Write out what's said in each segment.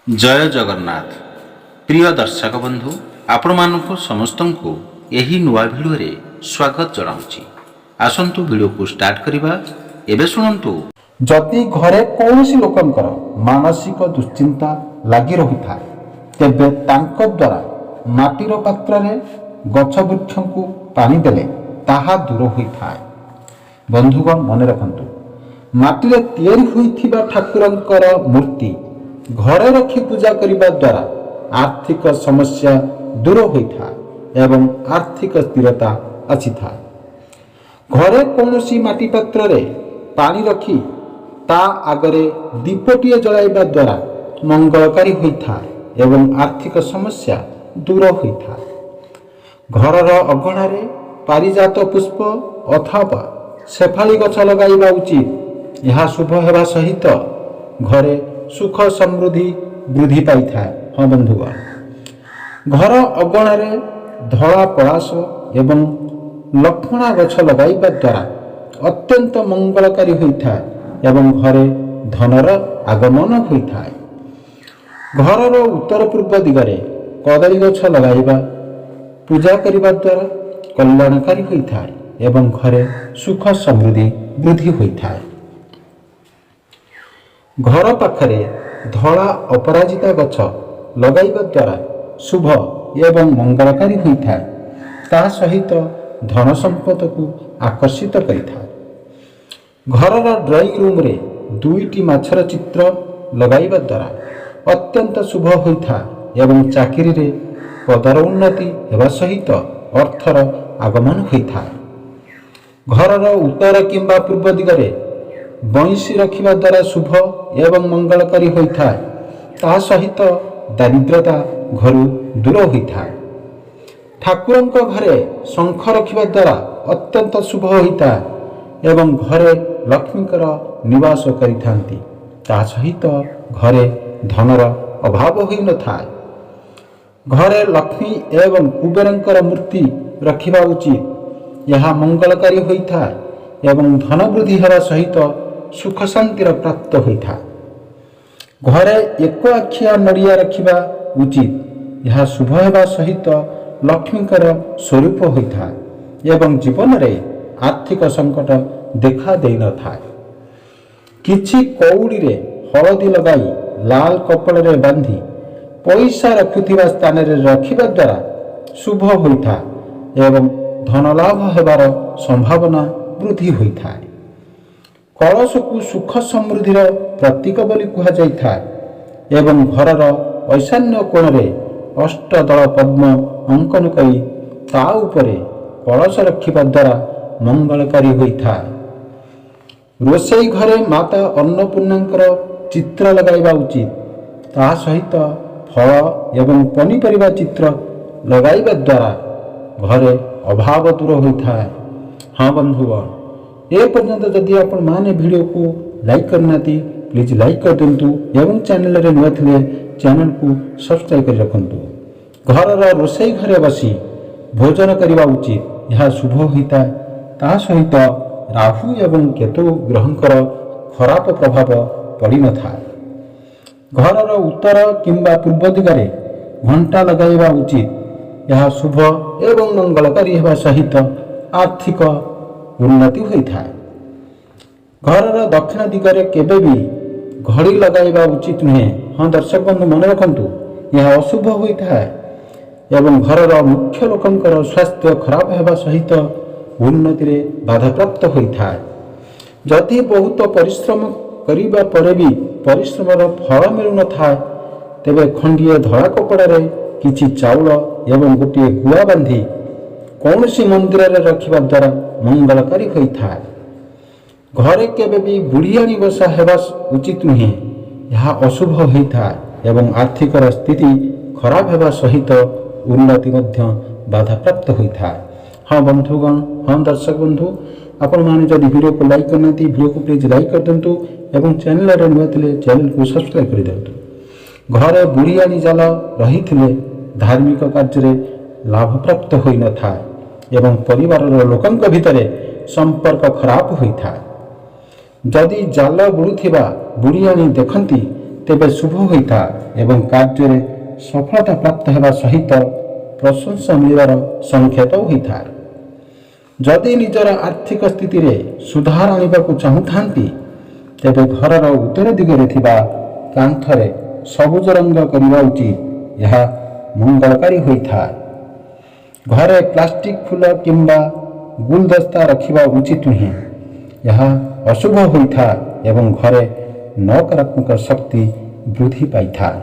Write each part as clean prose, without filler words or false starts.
जय जगन्नाथ प्रिय दर्शक बंधु आपण मानक समस्त को यही नुआ भिडियो रे स्वागत जनाऊँगी। आसंतु भिडियो को स्टार्ट करवा। एबे सुनंतु। जदि घरे कौनसी लोकंकर मानसिक दुश्चिंता लगी रही था तेबे तांको द्वारा माटीर पात्र रे गछ वृक्ष को पानी देले ताहा दूर होई थाए। बंधुगण मन रखंतु, माटीरे तैयारी होइथिबा ठाकुरंकर मूर्ति घरे रखी पूजा करने द्वारा आर्थिक समस्या दूर होता एवं आर्थिक स्थिरता अच्छी था। घरे कौनसी माटी पात्र रे पानी रखी ता आगरे दीपटीए जलाइबा द्वारा मंगलकारी होता एवं आर्थिक समस्या दूर होता। घरर अगणारे पारिजात पुष्प अथवा शेफाली गछ लगाइबा उचित। यह शुभ हेबा सहित घरे सुख समृद्धि वृद्धि पाई था। हाँ बंधुगण, घर अगणारे धला पलाश एवं लक्ष्मणा गछ लगाइबा द्वारा अत्यंत मंगलकारी होता एवं घरे धनर आगमन होता है। घरर उत्तर पूर्व दिगरे कदली गछ लगाइबा पूजा करने द्वारा कल्याणकारी होता है एवं घरे सुख समृद्धि वृद्धि होता है। घर पाखरे धला अपराजिता गछ लगाइबा द्वारा शुभ एवं मंगलकारी होता है। ता सहित धन संपद को आकर्षित करिଥାଏ। घरर ड्राइंग रूम रे दुईटी माछर चित्र लगाइबा द्वारा अत्यंत शुभ होता एवं चाकरी रे पदर उन्नति हेबा सहित अर्थर आगमन होता है। घरर उत्तर किंबा पूर्व दिगरे बंशी रखिबा द्वारा शुभ एवं मंगलकारी होता है। ता सहित दारिद्रता घर दूर होता है। ठाकुरंक घरे शंख रखिबा द्वारा अत्यंत शुभ होता है एवं घरे लक्ष्मीकर निवास करिथांती। ता सहित घरे धनर अभाव होई न थाए। घरे लक्ष्मी एवं कुबेरंकर मूर्ति रखिबा उचित। यह मंगलकारी होता है एवं धन वृद्धि हेबा सहित सुख शांतिर प्राप्त होता। घरे एक आखिया नड़िया रखिबा उचित। यह शुभ हेबा सहित लक्ष्मीकर स्वरूप होता एवं जीवन रे आर्थिक संकट देखा दे न थाए। किछि कौड़ी रे हळदी लगाई लाल कपड़ा रे बांधी पैसा रखुथिबा स्थान रे रखिबा द्वारा शुभ होता एवं धन लाभ हेबार संभावना वृद्धि होता है। कलश को सुख समृद्धिर प्रतीक बोली कहा जाता एवं घरर ईशान्य कोण रे अष्टदल पद्म अंकन करी ता उपरे कलश रखिबा द्वारा मंगलकारी होता है। रोषेई घरे माता अन्नपूर्णांकर चित्र लगाइबा उचित। ता सहित फल एवं पनीपरिबा चित्र लगाइबा द्वारा घरे अभाव दूर होता है। हाँ बंधुगण, ए पर्यंत जदि आपण माने वीडियो को लाइक करना प्लीज लाइक कर दिंतु एवं चैनल रे नुआ थिले चैनल को सब्सक्राइब कर रखंतु। घरर रोषेई घरे बसी भोजन करवा उचित। यह शुभ होता। ता सहित राहु एवं केतु ग्रहंकर खराब प्रभाव पड़ी न था। घरर उत्तर किंबा पूर्व दिगरे घंटा लगाइबा उचित। यह शुभ एवं मंगलकारी हेबा सहित आर्थिक उन्नति होता है। घरर दक्षिण दिगरे केबे भी घड़ी लगाइबा उचित नुहे। हाँ दर्शक बंधु मन रखंतु, यह अशुभ होता है एवं घरर मुख्य लोकंकर स्वास्थ्य खराब हेबा सहित उन्नति रे बाधा प्राप्त होता है। जदि बहुत परिश्रम करिबा परे भी परिश्रमर फल मिलु न थाए तेबे खंडिए धड़ा कपड़ा रे किछि चाउल एवं गोटे गुआ बांधी कौनसी मंदिर रे रखिबा द्वारा मंगलकारी होता है। घरे केबे भी बुढ़ियाणी बसा हेबा उचित नुहे। यह अशुभ होता है एवं आर्थिक स्थिति खराब हेबा सहित उन्नति मध्य बाधा प्राप्त होता है। हाँ बंधुगण, हाँ दर्शक बंधु, आपण माने जदि वीडियो को लाइक करना वीडियो को प्लीज लाइक कर दिंतु एवं चैनल रे नुआ थिले चैनल को सब्सक्राइब कर दिंतु। घरे बुढ़ियाणी जाल रही धार्मिक कार्य लाभ प्राप्त होई न था एवं परिवार लोकंक भितरे संपर्क खराब होता है। जदि जाल बुड़ुथिबा बुढ़ियाणी देखंती ତେବେ ଶୁଭ ହୋଇଥାଏ ଏବଂ କାର୍ଯ୍ୟରେ ସଫଳତା ପ୍ରାପ୍ତ ହେବା ସହିତ ପ୍ରଶଂସା ମିଳିବାର ସଂକେତ ହୋଇଥାଏ। ଯଦି ନିଜର ଆର୍ଥିକ ସ୍ଥିତିରେ ସୁଧାର ଆଣିବାକୁ ଚାହୁଁଥାନ୍ତି, ତେବେ ଘରର ଉତ୍ତର ଦିଗରେ ଥିବା କାନ୍ଥରେ ସବୁଜ ରଙ୍ଗ କରିବା ଉଚିତ। ଏହା ମଙ୍ଗଳକାରୀ ହୋଇଥାଏ। ଘରେ ପ୍ଲାଷ୍ଟିକ ଫୁଲ କିମ୍ବା ଗୁଲଦସ୍ତା ରଖିବା ଉଚିତ ନୁହେଁ। ଏହା ଅଶୁଭ ହୋଇଥାଏ ଏବଂ ଘରେ ନକାରାତ୍ମକ ଶକ୍ତି ବୃଦ୍ଧି ପାଇଥାଏ।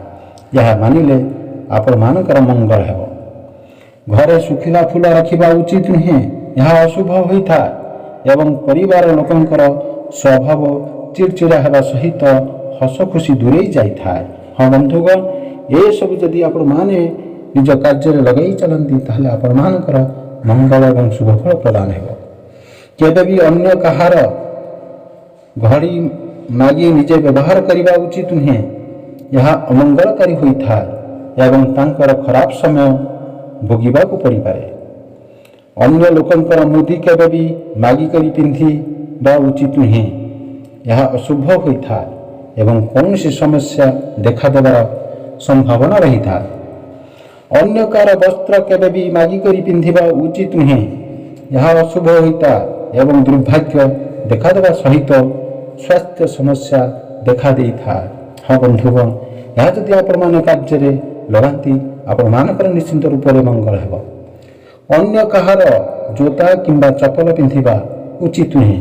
ଏହା ମାନିଲେ ଆପଣମାନଙ୍କର ମଙ୍ଗଳ ହେବ। ଘରେ ଶୁଖିଲା ଫୁଲ ରଖିବା ଉଚିତ ନୁହେଁ। ଏହା ଅଶୁଭ ହୋଇଥାଏ ଏବଂ ପରିବାର ଲୋକଙ୍କର ସ୍ୱଭାବ ଚିଡ଼ଚିଡ଼ା ହେବା ସହିତ ହସ ଖୁସି ଦୂରେଇ ଯାଇଥାଏ। ହଁ ବନ୍ଧୁଗଣ, ଏସବୁ ଯଦି ଆପଣମାନେ ନିଜ କାର୍ଯ୍ୟରେ ଲଗାଇ ଚାଲନ୍ତି ତାହେଲେ ଆପଣମାନଙ୍କର ମଙ୍ଗଳ ଏବଂ ଶୁଭଫଳ ପ୍ରଦାନ ହେବ। କେବେ ବି ଅନ୍ୟ କାହାର ଘଡ଼ି ମାଗି ନିଜେ ବ୍ୟବହାର କରିବା ଉଚିତ ନୁହେଁ। ଏହା ଅମଙ୍ଗଳକାରୀ ହୋଇଥାଏ ଏବଂ ତାଙ୍କର ଖରାପ ସମୟ ଭୋଗିବାକୁ ପଡ଼ିପାରେ। ଅନ୍ୟ ଲୋକଙ୍କର ମୁଦି କେବେ ବି ମାଗିକରି ପିନ୍ଧିବା ଉଚିତ ନୁହେଁ। ଏହା ଅଶୁଭ ହୋଇଥାଏ ଏବଂ କୌଣସି ସମସ୍ୟା ଦେଖାଦେବାର ସମ୍ଭାବନା ରହିଥାଏ। ଅନ୍ୟ କାହାର ବସ୍ତ୍ର କେବେ ବି ମାଗିକରି ପିନ୍ଧିବା ଉଚିତ ନୁହେଁ। ଏହା ଅଶୁଭ ହୋଇଥାଏ ଏବଂ ଦୁର୍ଭାଗ୍ୟ ଦେଖାଦେବା ସହିତ ସ୍ୱାସ୍ଥ୍ୟ ସମସ୍ୟା ଦେଖାଦେଇଥାଏ। ହଁ ବନ୍ଧୁଗଣ, ଏହା ଯଦି ଆପଣମାନେ କାର୍ଯ୍ୟରେ ଲଗାନ୍ତି ଆପଣମାନଙ୍କର ନିଶ୍ଚିନ୍ତ ରୂପରେ ମଙ୍ଗଳ ହେବ। ଅନ୍ୟ କାହାର ଜୋତା କିମ୍ବା ଚପଲ ପିନ୍ଧିବା ଉଚିତ ନୁହେଁ।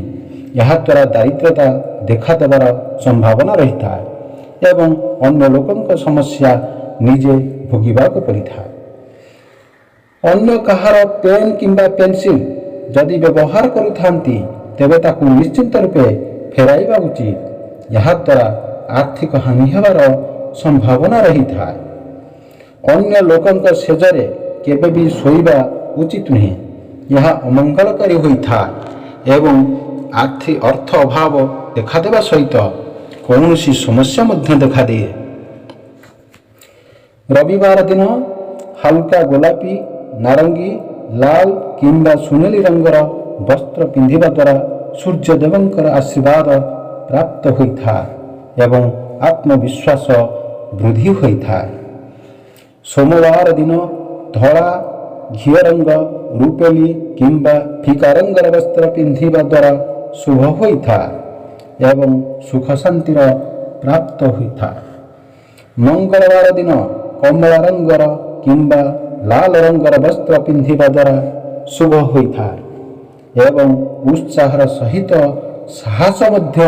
ଏହାଦ୍ୱାରା ଦାରିଦ୍ରତା ଦେଖାଦେବାର ସମ୍ଭାବନା ରହିଥାଏ ଏବଂ ଅନ୍ୟ ଲୋକଙ୍କ ସମସ୍ୟା ନିଜେ ଭୋଗିବାକୁ ପଡ଼ିଥାଏ। ଅନ୍ୟ କାହାର ପେନ୍ କିମ୍ବା ପେନସିଲ୍ ଯଦି ବ୍ୟବହାର କରୁଥାନ୍ତି ତେବେ ତାକୁ ନିଶ୍ଚିନ୍ତ ରୂପେ ଫେରାଇବା ଉଚିତ। ଏହାଦ୍ୱାରା ଆର୍ଥିକ ହାନି ହେବାର ସମ୍ଭାବନା ରହିଥାଏ। ଅନ୍ୟ ଲୋକଙ୍କ ଶେଯରେ କେବେ ବି ଶୋଇବା ଉଚିତ ନୁହେଁ। ଏହା ଅମଙ୍ଗଳକାରୀ ହୋଇଥାଏ ଏବଂ ଅର୍ଥ ଅଭାବ ଦେଖାଦେବା ସହିତ କୌଣସି ସମସ୍ୟା ମଧ୍ୟ ଦେଖାଦିଏ। ରବିବାର ଦିନ ହାଲକା ଗୋଲାପୀ, ନାରଙ୍ଗୀ, ଲାଲ କିମ୍ବା ସୁନେଲି ରଙ୍ଗର ବସ୍ତ୍ର ପିନ୍ଧିବା ଦ୍ୱାରା ସୂର୍ଯ୍ୟଦେବଙ୍କର ଆଶୀର୍ବାଦ ପ୍ରାପ୍ତ ହୋଇଥାଏ ଏବଂ ଆତ୍ମବିଶ୍ୱାସ ବୃଦ୍ଧି ହୋଇଥାଏ। ସୋମବାର ଦିନ ଧଳା, ଘିଅ ରଙ୍ଗ, ରୂପେଲି କିମ୍ବା ଫିକା ରଙ୍ଗର ବସ୍ତ୍ର ପିନ୍ଧିବା ଦ୍ୱାରା ଶୁଭ ହୋଇଥାଏ ଏବଂ ସୁଖ ଶାନ୍ତିର ପ୍ରାପ୍ତ ହୋଇଥାଏ। ମଙ୍ଗଳବାର ଦିନ କମଳା ରଙ୍ଗର କିମ୍ବା ଲାଲ ରଙ୍ଗର ବସ୍ତ୍ର ପିନ୍ଧିବା ଦ୍ୱାରା ଶୁଭ ହୋଇଥାଏ ଏବଂ ଉତ୍ସାହର ସହିତ ସାହସ ମଧ୍ୟ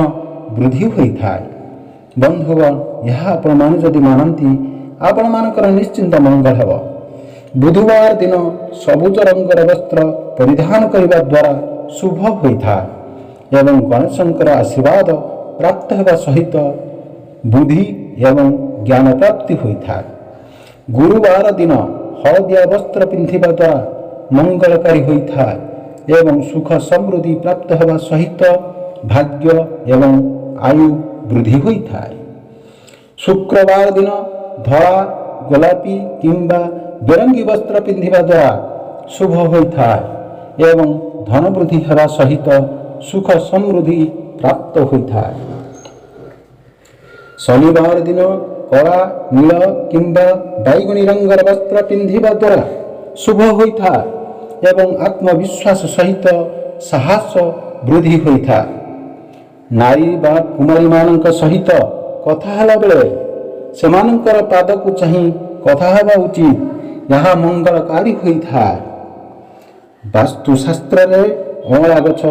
ବୃଦ୍ଧି ହୋଇଥାଏ। ବନ୍ଧୁଗଣ, ଏହା ଆପଣମାନେ ଯଦି ମାନନ୍ତି ଆପଣମାନଙ୍କର ନିଶ୍ଚିନ୍ତ ମଙ୍ଗଳ ହେବ। ବୁଧବାର ଦିନ ସବୁଜ ରଙ୍ଗର ବସ୍ତ୍ର ପରିଧାନ କରିବା ଦ୍ୱାରା ଶୁଭ ହୋଇଥାଏ ଏବଂ ଗଣେଶଙ୍କର ଆଶୀର୍ବାଦ ପ୍ରାପ୍ତ ହେବା ସହିତ ବୁଦ୍ଧି ଏବଂ ଜ୍ଞାନ ପ୍ରାପ୍ତି ହୋଇଥାଏ। ଗୁରୁବାର ଦିନ ହଳଦିଆ ବସ୍ତ୍ର ପିନ୍ଧିବା ଦ୍ୱାରା ମଙ୍ଗଳକାରୀ ହୋଇଥାଏ ଏବଂ ସୁଖ ସମୃଦ୍ଧି ପ୍ରାପ୍ତ ହେବା ସହିତ ଭାଗ୍ୟ ଏବଂ ଆୟୁ ବୃଦ୍ଧି ହୋଇଥାଏ। ଶୁକ୍ରବାର ଦିନ ଧଳା, ଗୋଲାପୀ କିମ୍ବା ବେରଙ୍ଗୀ ବସ୍ତ୍ର ପିନ୍ଧିବା ଦ୍ୱାରା ଶୁଭ ହୋଇଥାଏ ଏବଂ ଧନ ବୃଦ୍ଧି ହେବା ସହିତ ସୁଖ ସମୃଦ୍ଧି ପ୍ରାପ୍ତ ହୋଇଥାଏ। ଶନିବାର ଦିନ କଳା, ନୀଳ କିମ୍ବା ବାଇଗଣୀ ରଙ୍ଗର ବସ୍ତ୍ର ପିନ୍ଧିବା ଦ୍ୱାରା ଶୁଭ ହୋଇଥାଏ ଏବଂ ଆତ୍ମବିଶ୍ୱାସ ସହିତ ସାହସ ବୃଦ୍ଧି ହୋଇଥାଏ। ନାରୀ ବା କୁମାରୀମାନଙ୍କ ସହିତ କଥା ହେଲା ବେଳେ ସେମାନଙ୍କର ପାଦକୁ ଚାହିଁ କଥା ହେବା ଉଚିତ। ଏହା ମଙ୍ଗଳକାରୀ ହୋଇଥାଏ। ବାସ୍ତୁଶାସ୍ତ୍ରରେ ଅଁଳା ଗଛ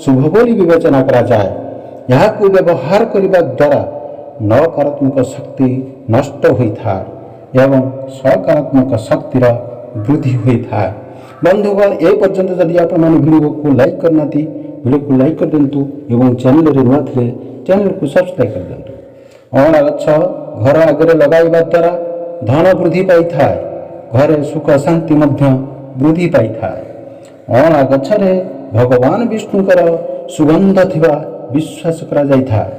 ଶୁଭ ବୋଲି ବିବେଚନା କରାଯାଏ। ଏହାକୁ ବ୍ୟବହାର କରିବା ଦ୍ୱାରା ନକାରାତ୍ମକ ଶକ୍ତି ନଷ୍ଟ ହୋଇଥାଏ ଏବଂ ସକାରାତ୍ମକ ଶକ୍ତିର ବୃଦ୍ଧି ହୋଇଥାଏ। ବନ୍ଧୁଗଣ, ଏ ପର୍ଯ୍ୟନ୍ତ ଯଦି ଆପଣମାନେ ଭିଡ଼ିଓକୁ ଲାଇକ୍ କରିନାହାନ୍ତି ଭିଡ଼ିଓକୁ ଲାଇକ୍ କରିଦିଅନ୍ତୁ ଏବଂ ଚ୍ୟାନେଲରେ ନୂଆ ଥିଲେ ଚ୍ୟାନେଲକୁ ସବସ୍କ୍ରାଇବ୍ କରିଦିଅନ୍ତୁ। ଅଁଳା ଗଛ ଘର ଆଗରେ ଲଗାଇବା ଦ୍ୱାରା ଧନ ବୃଦ୍ଧି ପାଇଥାଏ। ଘରେ ସୁଖ ଶାନ୍ତି ମଧ୍ୟ ବୃଦ୍ଧି ପାଇଥାଏ। ଅଁଳା ଗଛରେ ଭଗବାନ ବିଷ୍ଣୁଙ୍କର ସୁଗନ୍ଧ ଥିବା ବିଶ୍ୱାସ କରାଯାଇଥାଏ।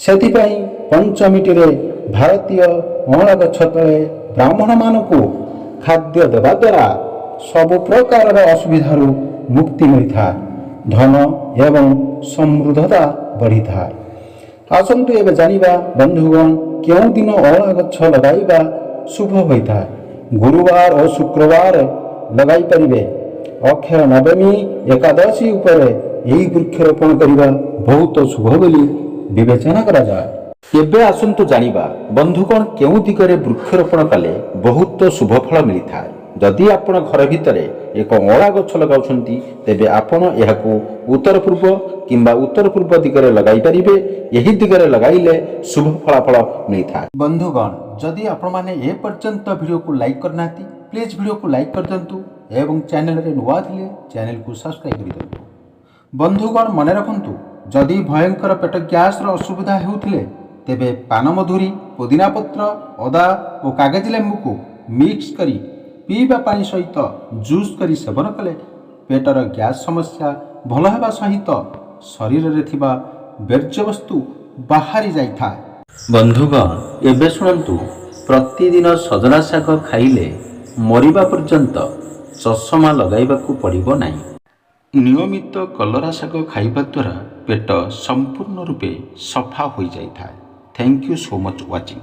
ସେଥିପାଇଁ ପଞ୍ଚମୀଟିରେ ଭାରତୀୟ ଅଁଳା ଗଛ ତଳେ ବ୍ରାହ୍ମଣମାନଙ୍କୁ ଖାଦ୍ୟ ଦେବା ଦ୍ୱାରା ସବୁ ପ୍ରକାରର ଅସୁବିଧାରୁ ମୁକ୍ତି ମିଳିଥାଏ। ଧନ ଏବଂ ସମୃଦ୍ଧତା ବଢ଼ିଥାଏ। ଆସନ୍ତୁ ଏବେ ଜାଣିବା ବନ୍ଧୁଗଣ କେଉଁ ଦିନ ଅଁଳା ଗଛ ଲଗାଇବା ଶୁଭ ହୋଇଥାଏ? ଗୁରୁବାର ଓ ଶୁକ୍ରବାର ଲଗାଇ ପାରିବେ। ଅକ୍ଷୟ ନବମୀ ଏକାଦଶୀ ଉପରେ ଏହି ବୃକ୍ଷରୋପଣ କରିବା ବହୁତ ଶୁଭ ବୋଲି ବିବେଚନା କରାଯାଏ। ଏବେ ଆସନ୍ତୁ ଜାଣିବା ବନ୍ଧୁଗଣ କେଉଁ ଦିଗରେ ବୃକ୍ଷରୋପଣ କଲେ ବହୁତ ଶୁଭ ଫଳ ମିଳିଥାଏ। ଯଦି ଆପଣ ଘର ଭିତରେ ଏକ ଅଁଳା ଗଛ ଲଗାଉଛନ୍ତି ତେବେ ଆପଣ ଏହାକୁ ଉତ୍ତର ପୂର୍ବ କିମ୍ବା ଉତ୍ତର ପୂର୍ବ ଦିଗରେ ଲଗାଇ ପାରିବେ। ଏହି ଦିଗରେ ଲଗାଇଲେ ଶୁଭ ଫଳାଫଳ ମିଳିଥାଏ। ବନ୍ଧୁଗଣ, ଯଦି ଆପଣମାନେ ଏ ପର୍ଯ୍ୟନ୍ତ ଭିଡ଼ିଓକୁ ଲାଇକ୍ କରିନାହାନ୍ତି ପ୍ଲିଜ୍ ଭିଡ଼ିଓକୁ ଲାଇକ୍ କରିଦିଅନ୍ତୁ ଏବଂ ଚ୍ୟାନେଲରେ ନୂଆ ଥିଲେ ଚ୍ୟାନେଲକୁ ସବସ୍କ୍ରାଇବ୍ କରିଦିଅନ୍ତୁ। ବନ୍ଧୁଗଣ, ମନେ ରଖନ୍ତୁ, ଯଦି ଭୟଙ୍କର ପେଟ ଗ୍ୟାସ୍ର ଅସୁବିଧା ହେଉଥିଲେ ତେବେ ପାନମଧୁରୀ, ପୋଦିନା ପତ୍ର, ଅଦା ଓ କାଗଜ ଲେମ୍ବୁକୁ ମିକ୍ସ କରି ପିଇବା ପାଣି ସହିତ ଜୁସ୍ କରି ସେବନ କଲେ ପେଟର ଗ୍ୟାସ୍ ସମସ୍ୟା ଭଲ ହେବା ସହିତ ଶରୀରରେ ଥିବା ବର୍ଜ୍ୟବସ୍ତୁ ବାହାରି ଯାଇଥାଏ। ବନ୍ଧୁଗଣ, ଏବେ ଶୁଣନ୍ତୁ, ପ୍ରତିଦିନ ସଜନା ଶାଗ ଖାଇଲେ ମରିବା ପର୍ଯ୍ୟନ୍ତ ଚଷମା ଲଗାଇବାକୁ ପଡ଼ିବ ନାହିଁ। ନିୟମିତ କଲରା ଶାଗ ଖାଇବା ଦ୍ୱାରା ପେଟ ସମ୍ପୂର୍ଣ୍ଣ ରୂପେ ସଫା ହୋଇଯାଇଥାଏ। Thank you so much watching.